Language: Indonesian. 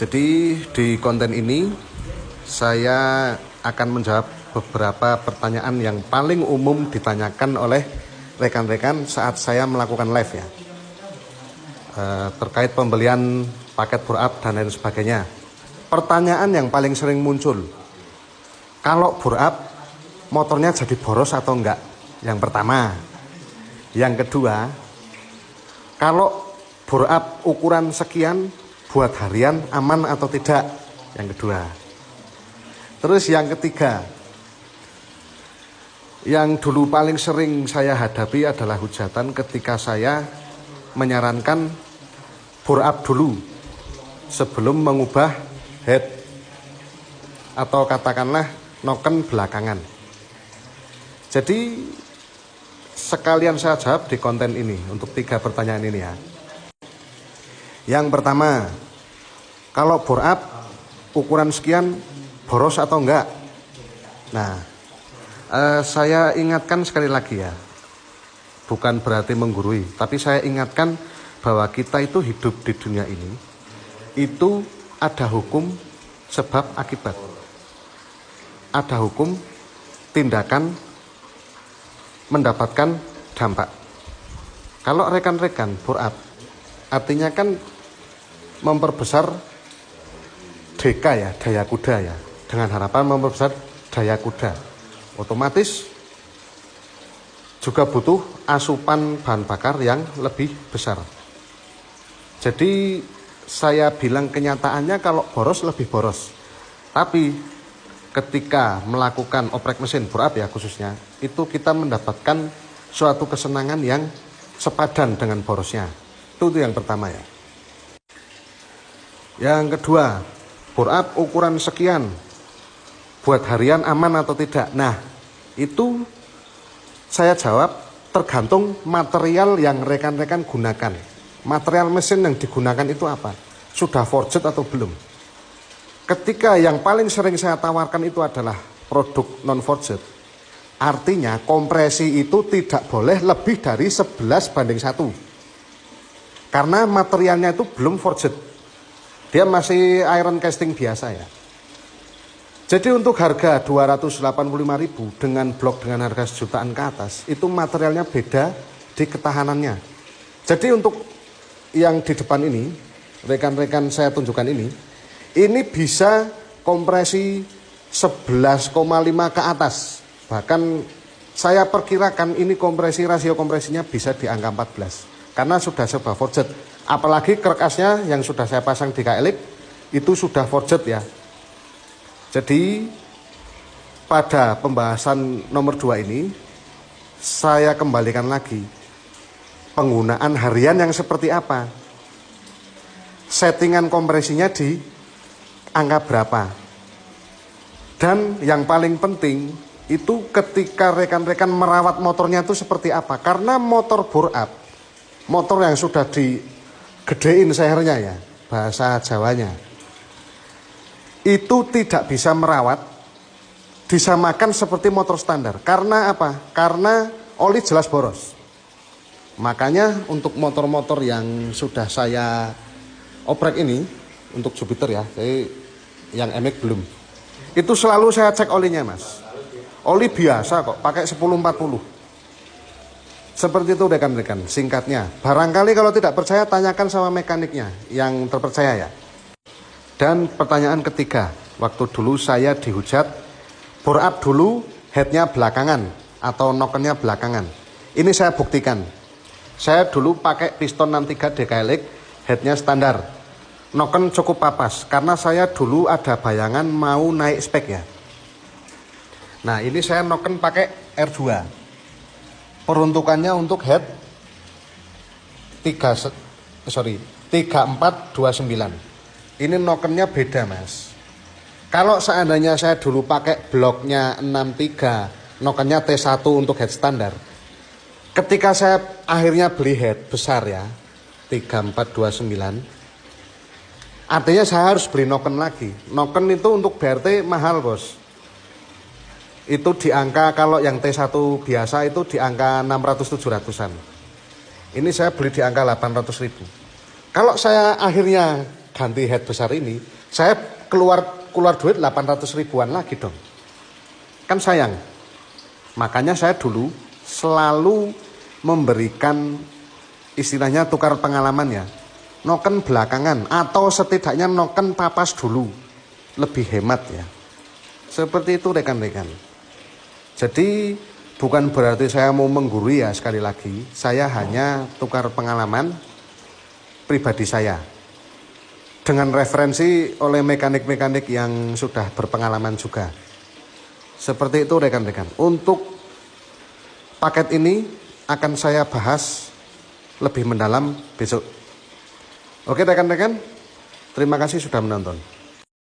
Jadi di konten ini saya akan menjawab beberapa pertanyaan yang paling umum ditanyakan oleh rekan-rekan saat saya melakukan live ya, terkait pembelian paket bore-up dan lain sebagainya. Pertanyaan yang paling sering muncul, kalau bore-up motornya jadi boros atau enggak? Yang pertama. Yang kedua, kalau bore-up ukuran sekian buat harian aman atau tidak? Yang kedua. Terus yang ketiga, yang dulu paling sering saya hadapi adalah hujatan ketika saya menyarankan bore-up dulu sebelum mengubah head atau katakanlah noken belakangan. Jadi sekalian saya jawab di konten ini untuk 3 pertanyaan ini ya. Yang pertama, kalau bore-up ukuran sekian boros atau enggak? Nah, saya ingatkan sekali lagi ya, bukan berarti menggurui, tapi saya ingatkan bahwa kita itu hidup di dunia ini, itu ada hukum sebab akibat. Ada hukum tindakan mendapatkan dampak. Kalau rekan-rekan bore-up, artinya kan memperbesar DK ya, daya kuda ya, dengan harapan memperbesar daya kuda. Otomatis juga butuh asupan bahan bakar yang lebih besar. Jadi saya bilang kenyataannya kalau boros lebih boros. Tapi ketika melakukan oprek mesin bore-up ya khususnya, itu kita mendapatkan suatu kesenangan yang sepadan dengan borosnya. Itu yang pertama ya. Yang kedua, bore-up ukuran sekian buat harian aman atau tidak? Nah, itu saya jawab tergantung material yang rekan-rekan gunakan. Material mesin yang digunakan itu apa? Sudah forged atau belum? Ketika yang paling sering saya tawarkan itu adalah produk non-forged, artinya kompresi itu tidak boleh lebih dari 11:1. Karena materialnya itu belum forged. Dia masih iron casting biasa ya. Jadi untuk harga 285.000 dengan blok dengan harga 1 jutaan ke atas, itu materialnya beda di ketahanannya. Jadi untuk yang di depan ini, rekan-rekan saya tunjukkan ini bisa kompresi 11,5 ke atas. Bahkan saya perkirakan ini rasio kompresinya bisa di angka 14. Karena sudah serba forged. Apalagi kerkasnya yang sudah saya pasang di KLX itu sudah forged ya. Jadi pada pembahasan nomor 2 ini saya kembalikan lagi penggunaan harian yang seperti apa, settingan kompresinya di angka berapa, dan yang paling penting itu ketika rekan-rekan merawat motornya itu seperti apa. Karena motor bore-up, motor yang sudah digedein sehernya ya, bahasa Jawanya, itu tidak bisa merawat disamakan seperti motor standar. Karena apa? Karena oli jelas boros. Makanya untuk motor-motor yang sudah saya oprek ini, untuk Jupiter ya, jadi yang MX belum, itu selalu saya cek olinya mas. Oli biasa kok, pakai 1040. Seperti itu rekan-rekan, singkatnya. Barangkali kalau tidak percaya, tanyakan sama mekaniknya yang terpercaya ya. Dan pertanyaan ketiga, waktu dulu saya dihujat, bore-up dulu, headnya belakangan atau nokennya belakangan. Ini saya buktikan. Saya dulu pakai piston 63 DKLX, headnya standar. Noken cukup papas, karena saya dulu ada bayangan mau naik spek ya. Nah ini saya noken pakai R2. Peruntukannya untuk head 3429. Ini nokennya beda mas. Kalau seandainya saya dulu pakai bloknya 63, nokennya T1 untuk head standar. Ketika saya akhirnya beli head besar ya, 3429, artinya saya harus beli noken lagi. Noken itu untuk BRT mahal bos. Itu di angka, kalau yang T1 biasa itu di angka 600-700an. Ini saya beli di angka 800.000. Kalau saya akhirnya ganti head besar ini, saya keluar duit 800 ribuan lagi dong. Kan sayang. Makanya saya dulu selalu memberikan istilahnya tukar pengalaman ya. Noken belakangan atau setidaknya noken papas dulu. Lebih hemat ya. Seperti itu rekan-rekan. Jadi bukan berarti saya mau menggurui ya, sekali lagi. Saya hanya tukar pengalaman pribadi saya. Dengan referensi oleh mekanik-mekanik yang sudah berpengalaman juga. Seperti itu rekan-rekan. Untuk paket ini akan saya bahas lebih mendalam besok. Oke rekan-rekan, terima kasih sudah menonton.